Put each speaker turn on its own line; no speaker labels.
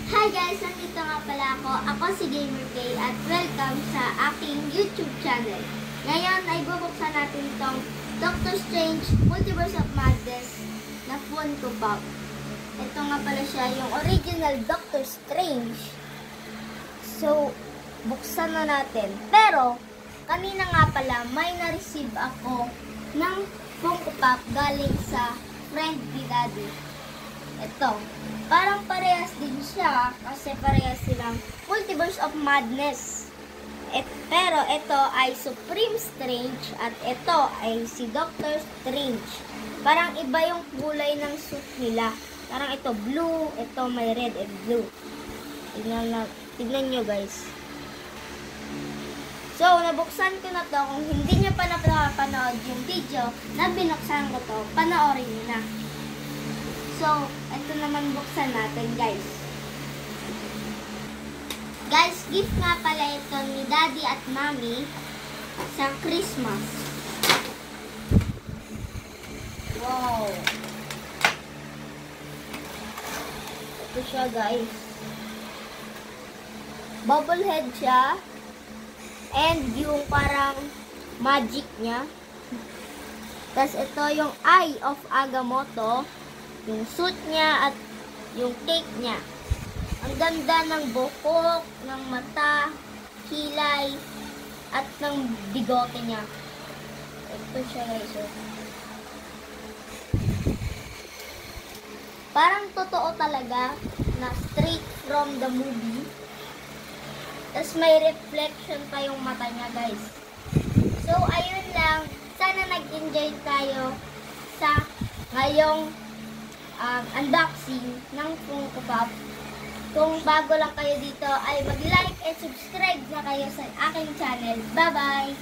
Hi guys! Nandito nga pala ako. Ako si GamerK at welcome sa aking YouTube channel. Ngayon ay bubuksan natin itong Doctor Strange Multiverse of Madness na Funko Pop. Ito nga pala siya, yung original Doctor Strange. So, buksan na natin. Pero, kanina nga pala may na-receive ako ng Funko Pop galing sa friend ni Daddy. Ito. Parang parehas din siya kasi parehas silang Multiverse of Madness. Pero ito ay Supreme Strange at ito ay si Doctor Strange. Parang iba yung kulay ng suit nila. Parang ito blue, ito may red and blue. Tignan nyo guys. So, nabuksan ko na to. Kung hindi nyo pa napapanood yung video na binuksan ko to, panoorin nyo na. So, ito naman buksan natin, guys. Guys, gift nga pala ito ni Daddy at Mommy sa Christmas. Wow! Ito siya, guys. Bubble head siya. And yung parang magic niya. Tapos ito yung Eye of Agamotto. Yung suit niya at yung cake niya. Ang ganda ng buhok, ng mata, kilay, at ng bigote niya. Ito siya guys. Parang totoo talaga na straight from the movie. Tapos may reflection pa yung mata niya guys. So ayun lang. Sana nag-enjoy tayo sa ngayong unboxing ng Funko Pop. Kung bago lang kayo dito ay mag-like and subscribe na kayo sa aking channel. Bye-bye!